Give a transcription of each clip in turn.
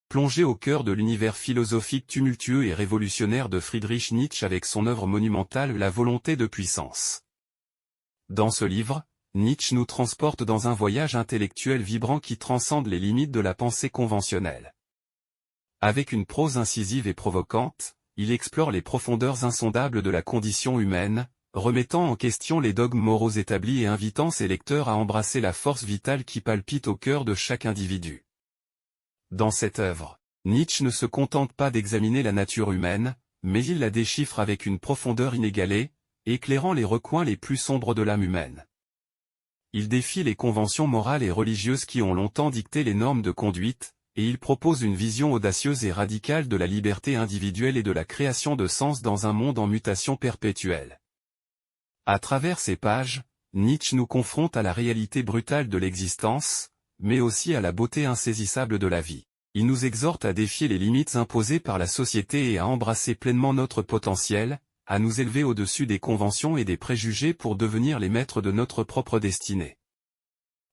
plongez au cœur de l'univers philosophique tumultueux et révolutionnaire de Friedrich Nietzsche avec son œuvre monumentale La volonté de puissance. Dans ce livre, Nietzsche nous transporte dans un voyage intellectuel vibrant qui transcende les limites de la pensée conventionnelle. Avec une prose incisive et provocante, il explore les profondeurs insondables de la condition humaine, remettant en question les dogmes moraux établis et invitant ses lecteurs à embrasser la force vitale qui palpite au cœur de chaque individu. Dans cette œuvre, Nietzsche ne se contente pas d'examiner la nature humaine, mais il la déchiffre avec une profondeur inégalée, éclairant les recoins les plus sombres de l'âme humaine. Il défie les conventions morales et religieuses qui ont longtemps dicté les normes de conduite, et il propose une vision audacieuse et radicale de la liberté individuelle et de la création de sens dans un monde en mutation perpétuelle. À travers ces pages, Nietzsche nous confronte à la réalité brutale de l'existence, mais aussi à la beauté insaisissable de la vie. Il nous exhorte à défier les limites imposées par la société et à embrasser pleinement notre potentiel, à nous élever au-dessus des conventions et des préjugés pour devenir les maîtres de notre propre destinée.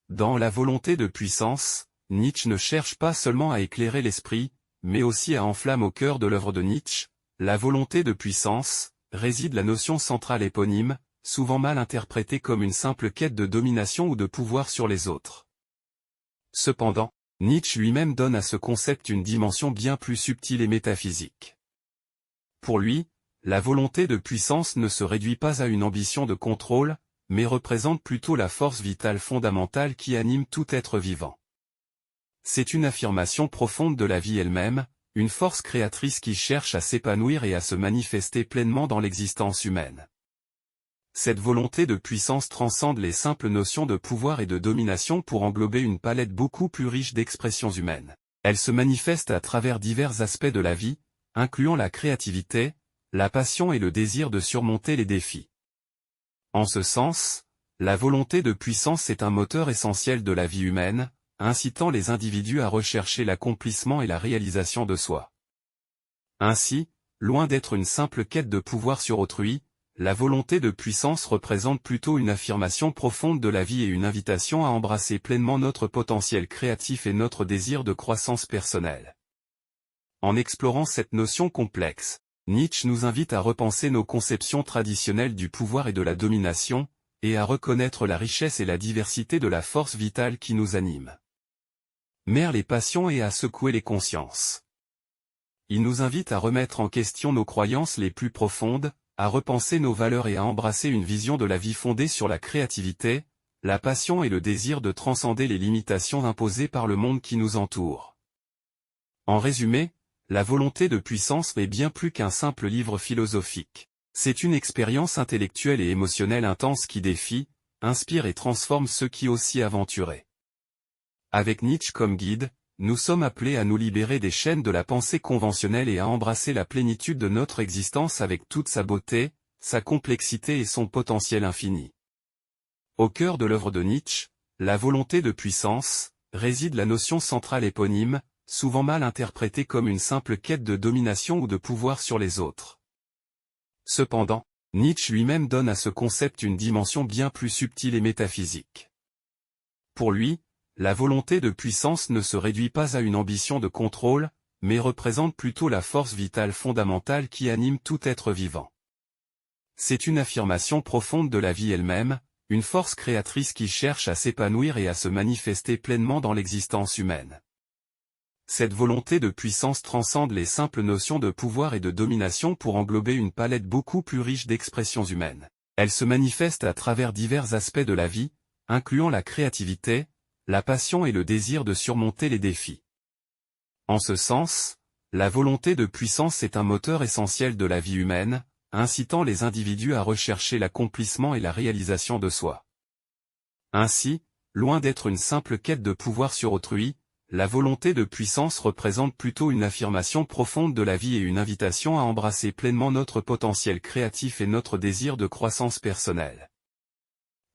Dans La volonté de puissance, Nietzsche ne cherche pas seulement à éclairer l'esprit, mais aussi à enflammer au cœur de l'œuvre de Nietzsche, La volonté de puissance, réside la notion centrale éponyme, souvent mal interprétée comme une simple quête de domination ou de pouvoir sur les autres. Cependant, Nietzsche lui-même donne à ce concept une dimension bien plus subtile et métaphysique. Pour lui, la volonté de puissance ne se réduit pas à une ambition de contrôle, mais représente plutôt la force vitale fondamentale qui anime tout être vivant. C'est une affirmation profonde de la vie elle-même, une force créatrice qui cherche à s'épanouir et à se manifester pleinement dans l'existence humaine. Cette volonté de puissance transcende les simples notions de pouvoir et de domination pour englober une palette beaucoup plus riche d'expressions humaines. Elle se manifeste à travers divers aspects de la vie, incluant la créativité, la passion et le désir de surmonter les défis. En ce sens, la volonté de puissance est un moteur essentiel de la vie humaine, incitant les individus à rechercher l'accomplissement et la réalisation de soi. Ainsi, loin d'être une simple quête de pouvoir sur autrui, la volonté de puissance représente plutôt une affirmation profonde de la vie et une invitation à embrasser pleinement notre potentiel créatif et notre désir de croissance personnelle. En explorant cette notion complexe, Nietzsche nous invite à repenser nos conceptions traditionnelles du pouvoir et de la domination, et à reconnaître la richesse et la diversité de la force vitale qui nous anime. Mère les passions et à secouer les consciences. Il nous invite à remettre en question nos croyances les plus profondes, à repenser nos valeurs et à embrasser une vision de la vie fondée sur la créativité, la passion et le désir de transcender les limitations imposées par le monde qui nous entoure. En résumé, La volonté de puissance n'est bien plus qu'un simple livre philosophique. C'est une expérience intellectuelle et émotionnelle intense qui défie, inspire et transforme ceux qui osent s'y aventurer. Avec Nietzsche comme guide, nous sommes appelés à nous libérer des chaînes de la pensée conventionnelle et à embrasser la plénitude de notre existence avec toute sa beauté, sa complexité et son potentiel infini. Au cœur de l'œuvre de Nietzsche, La volonté de puissance, réside la notion centrale éponyme, souvent mal interprétée comme une simple quête de domination ou de pouvoir sur les autres. Cependant, Nietzsche lui-même donne à ce concept une dimension bien plus subtile et métaphysique. Pour lui, la volonté de puissance ne se réduit pas à une ambition de contrôle, mais représente plutôt la force vitale fondamentale qui anime tout être vivant. C'est une affirmation profonde de la vie elle-même, une force créatrice qui cherche à s'épanouir et à se manifester pleinement dans l'existence humaine. Cette volonté de puissance transcende les simples notions de pouvoir et de domination pour englober une palette beaucoup plus riche d'expressions humaines. Elle se manifeste à travers divers aspects de la vie, incluant la créativité, la passion et le désir de surmonter les défis. En ce sens, la volonté de puissance est un moteur essentiel de la vie humaine, incitant les individus à rechercher l'accomplissement et la réalisation de soi. Ainsi, loin d'être une simple quête de pouvoir sur autrui, la volonté de puissance représente plutôt une affirmation profonde de la vie et une invitation à embrasser pleinement notre potentiel créatif et notre désir de croissance personnelle.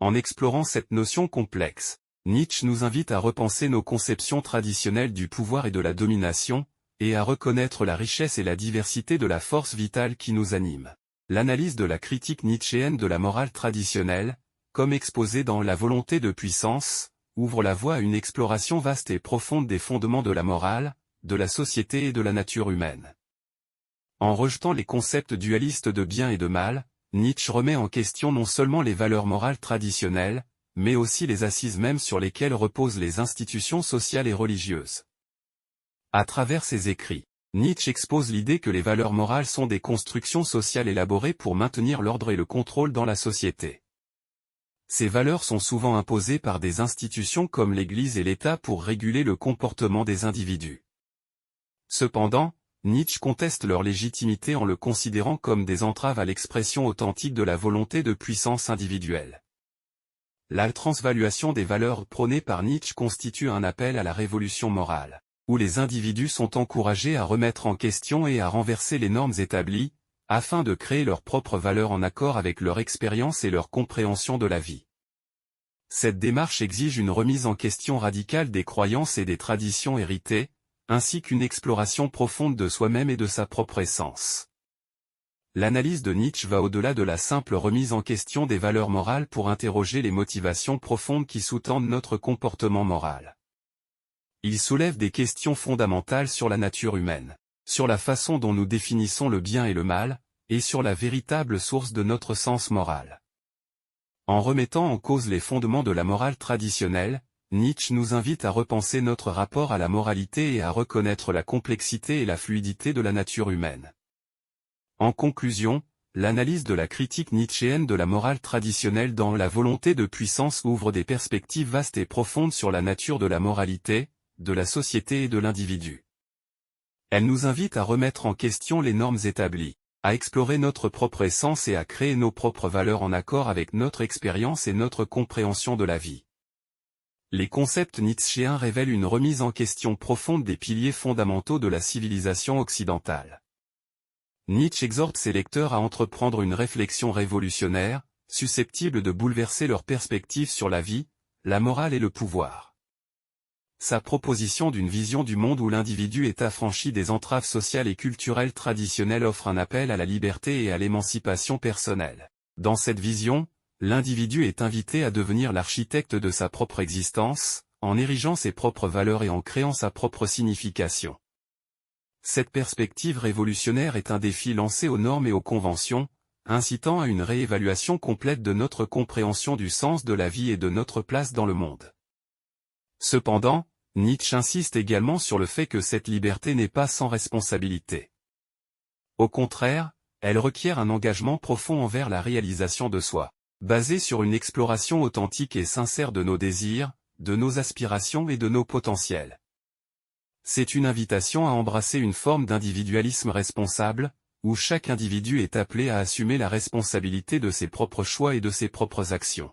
En explorant cette notion complexe, Nietzsche nous invite à repenser nos conceptions traditionnelles du pouvoir et de la domination, et à reconnaître la richesse et la diversité de la force vitale qui nous anime. L'analyse de la critique nietzschéenne de la morale traditionnelle, comme exposée dans La volonté de puissance, ouvre la voie à une exploration vaste et profonde des fondements de la morale, de la société et de la nature humaine. En rejetant les concepts dualistes de bien et de mal, Nietzsche remet en question non seulement les valeurs morales traditionnelles, mais aussi les assises mêmes sur lesquelles reposent les institutions sociales et religieuses. À travers ses écrits, Nietzsche expose l'idée que les valeurs morales sont des constructions sociales élaborées pour maintenir l'ordre et le contrôle dans la société. Ces valeurs sont souvent imposées par des institutions comme l'Église et l'État pour réguler le comportement des individus. Cependant, Nietzsche conteste leur légitimité en le considérant comme des entraves à l'expression authentique de la volonté de puissance individuelle. La transvaluation des valeurs prônées par Nietzsche constitue un appel à la révolution morale, où les individus sont encouragés à remettre en question et à renverser les normes établies, afin de créer leurs propres valeurs en accord avec leur expérience et leur compréhension de la vie. Cette démarche exige une remise en question radicale des croyances et des traditions héritées, ainsi qu'une exploration profonde de soi-même et de sa propre essence. L'analyse de Nietzsche va au-delà de la simple remise en question des valeurs morales pour interroger les motivations profondes qui sous-tendent notre comportement moral. Il soulève des questions fondamentales sur la nature humaine, sur la façon dont nous définissons le bien et le mal, et sur la véritable source de notre sens moral. En remettant en cause les fondements de la morale traditionnelle, Nietzsche nous invite à repenser notre rapport à la moralité et à reconnaître la complexité et la fluidité de la nature humaine. En conclusion, l'analyse de la critique nietzschéenne de la morale traditionnelle dans La volonté de puissance ouvre des perspectives vastes et profondes sur la nature de la moralité, de la société et de l'individu. Elle nous invite à remettre en question les normes établies, à explorer notre propre essence et à créer nos propres valeurs en accord avec notre expérience et notre compréhension de la vie. Les concepts nietzschéens révèlent une remise en question profonde des piliers fondamentaux de la civilisation occidentale. Nietzsche exhorte ses lecteurs à entreprendre une réflexion révolutionnaire, susceptible de bouleverser leur perspective sur la vie, la morale et le pouvoir. Sa proposition d'une vision du monde où l'individu est affranchi des entraves sociales et culturelles traditionnelles offre un appel à la liberté et à l'émancipation personnelle. Dans cette vision, l'individu est invité à devenir l'architecte de sa propre existence, en érigeant ses propres valeurs et en créant sa propre signification. Cette perspective révolutionnaire est un défi lancé aux normes et aux conventions, incitant à une réévaluation complète de notre compréhension du sens de la vie et de notre place dans le monde. Cependant, Nietzsche insiste également sur le fait que cette liberté n'est pas sans responsabilité. Au contraire, elle requiert un engagement profond envers la réalisation de soi, basé sur une exploration authentique et sincère de nos désirs, de nos aspirations et de nos potentiels. C'est une invitation à embrasser une forme d'individualisme responsable, où chaque individu est appelé à assumer la responsabilité de ses propres choix et de ses propres actions.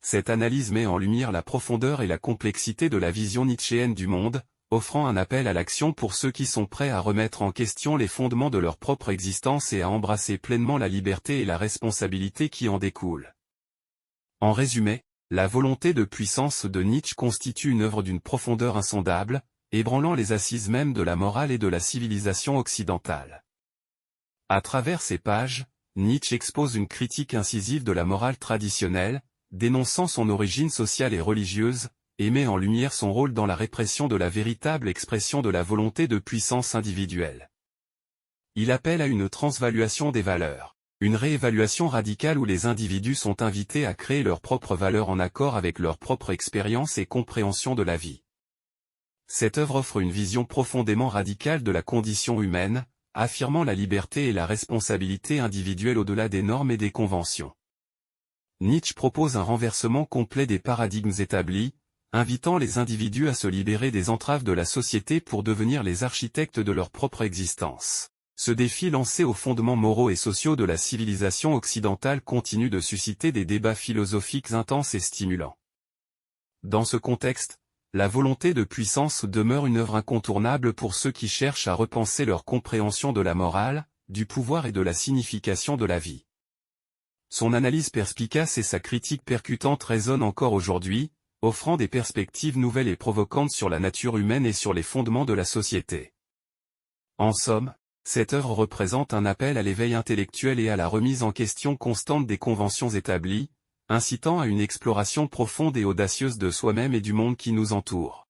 Cette analyse met en lumière la profondeur et la complexité de la vision nietzschéenne du monde, offrant un appel à l'action pour ceux qui sont prêts à remettre en question les fondements de leur propre existence et à embrasser pleinement la liberté et la responsabilité qui en découlent. En résumé, La volonté de puissance de Nietzsche constitue une œuvre d'une profondeur insondable, ébranlant les assises mêmes de la morale et de la civilisation occidentale. À travers ces pages, Nietzsche expose une critique incisive de la morale traditionnelle, dénonçant son origine sociale et religieuse, et met en lumière son rôle dans la répression de la véritable expression de la volonté de puissance individuelle. Il appelle à une transvaluation des valeurs, une réévaluation radicale où les individus sont invités à créer leurs propres valeurs en accord avec leur propre expérience et compréhension de la vie. Cette œuvre offre une vision profondément radicale de la condition humaine, affirmant la liberté et la responsabilité individuelle au-delà des normes et des conventions. Nietzsche propose un renversement complet des paradigmes établis, invitant les individus à se libérer des entraves de la société pour devenir les architectes de leur propre existence. Ce défi lancé aux fondements moraux et sociaux de la civilisation occidentale continue de susciter des débats philosophiques intenses et stimulants. Dans ce contexte, La volonté de puissance demeure une œuvre incontournable pour ceux qui cherchent à repenser leur compréhension de la morale, du pouvoir et de la signification de la vie. Son analyse perspicace et sa critique percutante résonnent encore aujourd'hui, offrant des perspectives nouvelles et provocantes sur la nature humaine et sur les fondements de la société. En somme, cette œuvre représente un appel à l'éveil intellectuel et à la remise en question constante des conventions établies, incitant à une exploration profonde et audacieuse de soi-même et du monde qui nous entoure.